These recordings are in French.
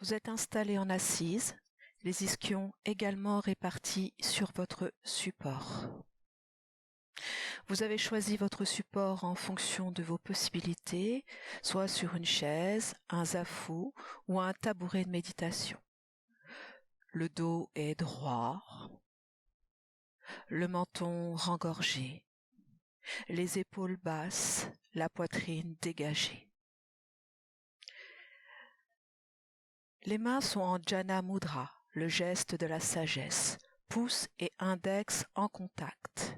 Vous êtes installé en assise, les ischions également répartis sur votre support. Vous avez choisi votre support en fonction de vos possibilités, soit sur une chaise, un zafu ou un tabouret de méditation. Le dos est droit, le menton rengorgé, les épaules basses, la poitrine dégagée. Les mains sont en Jana Mudra, le geste de la sagesse, pouce et index en contact.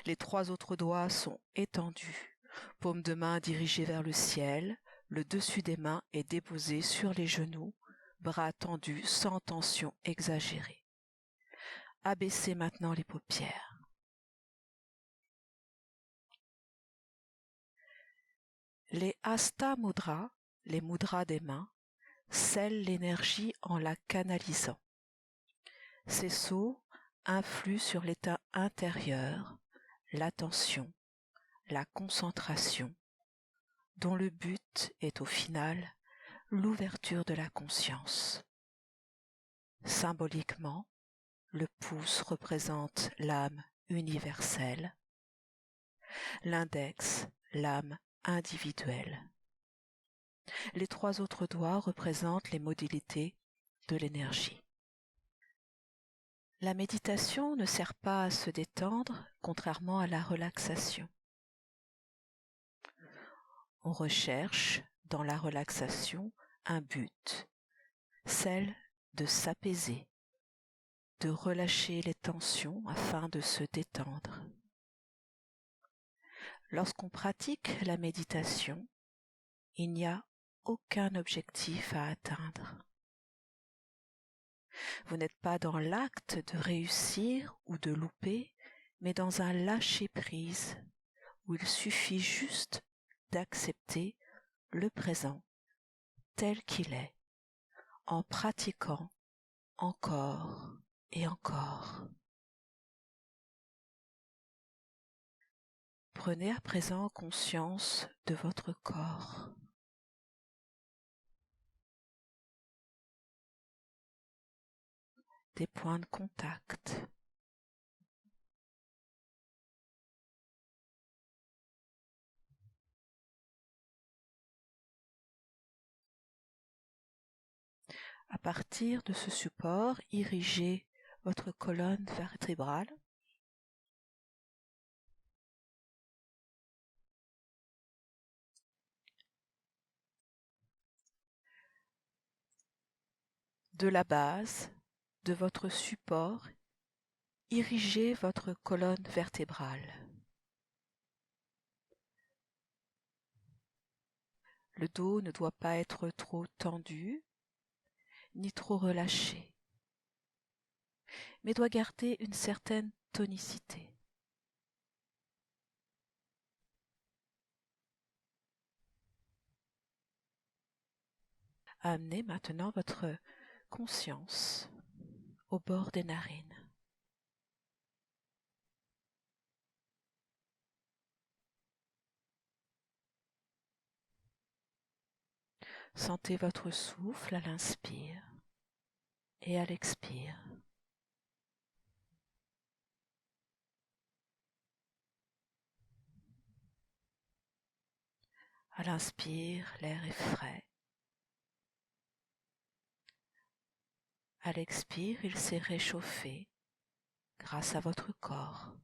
Les 3 autres doigts sont étendus, paume de main dirigée vers le ciel, le dessus des mains est déposé sur les genoux, bras tendus sans tension exagérée. Abaissez maintenant les paupières. Les Hasta Mudras, les mudras des mains, scellent l'énergie en la canalisant. Ces sauts influent sur l'état intérieur, l'attention, la concentration, dont le but est au final l'ouverture de la conscience. Symboliquement, le pouce représente l'âme universelle, l'index l'âme individuelle. Les 3 autres doigts représentent les modalités de l'énergie. La méditation ne sert pas à se détendre, contrairement à la relaxation. On recherche dans la relaxation un but, celle de s'apaiser, de relâcher les tensions afin de se détendre. Lorsqu'on pratique la méditation, il n'y a aucun objectif à atteindre. Vous n'êtes pas dans l'acte de réussir ou de louper, mais dans un lâcher-prise où il suffit juste d'accepter le présent tel qu'il est, en pratiquant encore et encore. Prenez à présent conscience de votre corps. Des points de contact. À partir de ce support, irrigez votre colonne vertébrale. De la base de votre support, irrigez votre colonne vertébrale. Le dos ne doit pas être trop tendu, ni trop relâché, mais doit garder une certaine tonicité. Amenez maintenant votre conscience au bord des narines. Sentez votre souffle à l'inspire et à l'expire. À l'inspire, l'air est frais. À l'expire, il s'est réchauffé grâce à votre corps.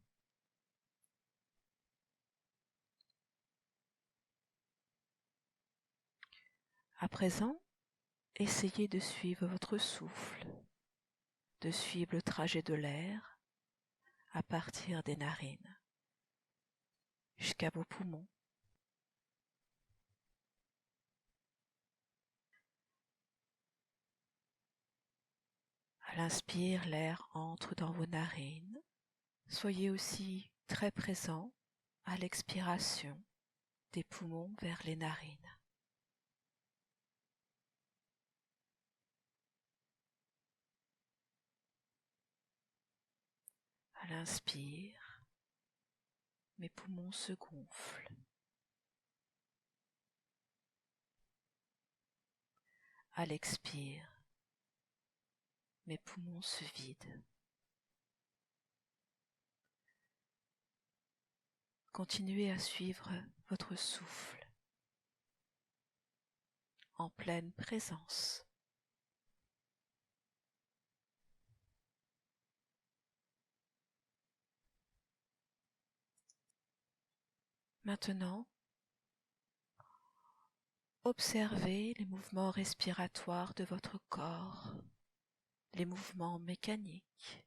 À présent, essayez de suivre votre souffle, de suivre le trajet de l'air à partir des narines jusqu'à vos poumons. À l'inspire, l'air entre dans vos narines. Soyez aussi très présent à l'expiration des poumons vers les narines. À l'inspire, mes poumons se gonflent. À l'expire, mes poumons se vident. Continuez à suivre votre souffle en pleine présence. Maintenant, observez les mouvements respiratoires de votre corps, les mouvements mécaniques.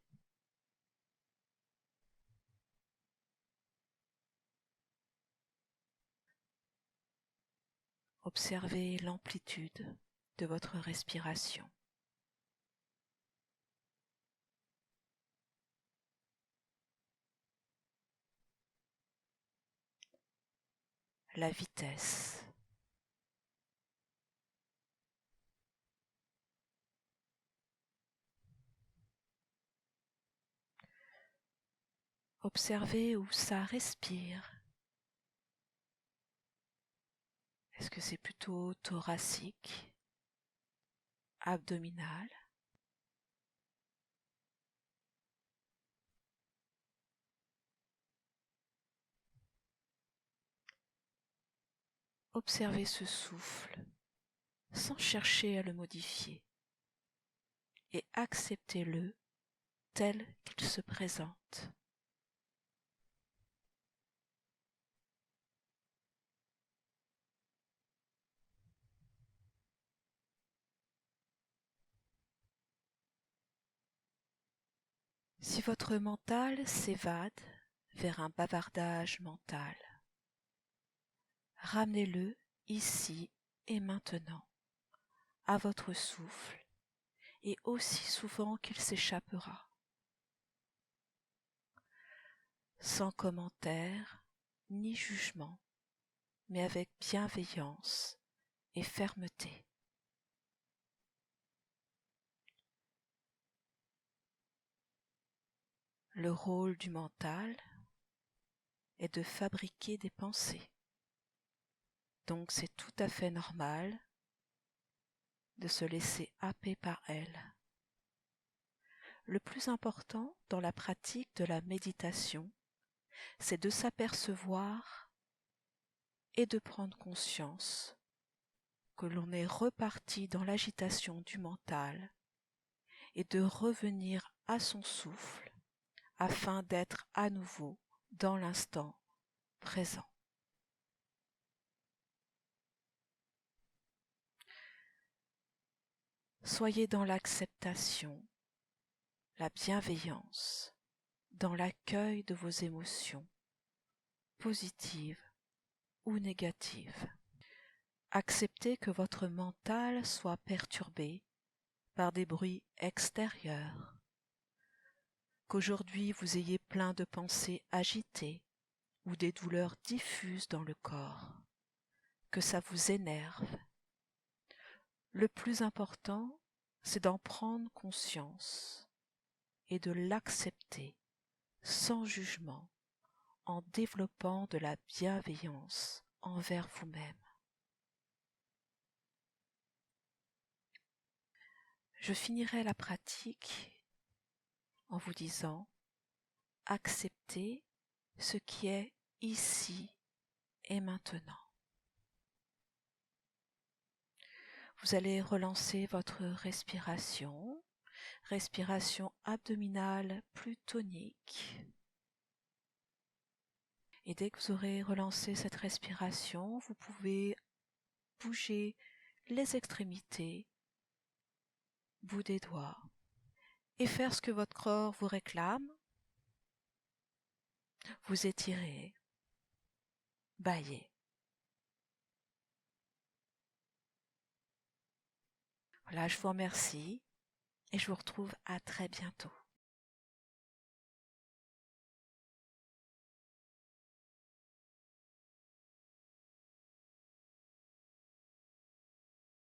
Observez l'amplitude de votre respiration. La vitesse. Observez où ça respire. Est-ce que c'est plutôt thoracique, abdominal? Observez ce souffle sans chercher à le modifier et acceptez-le tel qu'il se présente. Si votre mental s'évade vers un bavardage mental, ramenez-le ici et maintenant à votre souffle et aussi souvent qu'il s'échappera, sans commentaire ni jugement, mais avec bienveillance et fermeté. Le rôle du mental est de fabriquer des pensées. Donc c'est tout à fait normal de se laisser happer par elles. Le plus important dans la pratique de la méditation, c'est de s'apercevoir et de prendre conscience que l'on est reparti dans l'agitation du mental et de revenir à son souffle afin d'être à nouveau dans l'instant présent. Soyez dans l'acceptation, la bienveillance, dans l'accueil de vos émotions, positives ou négatives. Acceptez que votre mental soit perturbé par des bruits extérieurs, qu'aujourd'hui vous ayez plein de pensées agitées ou des douleurs diffuses dans le corps, que ça vous énerve. Le plus important, c'est d'en prendre conscience et de l'accepter sans jugement, en développant de la bienveillance envers vous-même. Je finirai la pratique en vous disant « Acceptez ce qui est ici et maintenant ». Vous allez relancer votre respiration abdominale plus tonique. Et dès que vous aurez relancé cette respiration, vous pouvez bouger les extrémités, bout des doigts, et faire ce que votre corps vous réclame. Vous étirez, bâillez. Voilà, je vous remercie et je vous retrouve à très bientôt.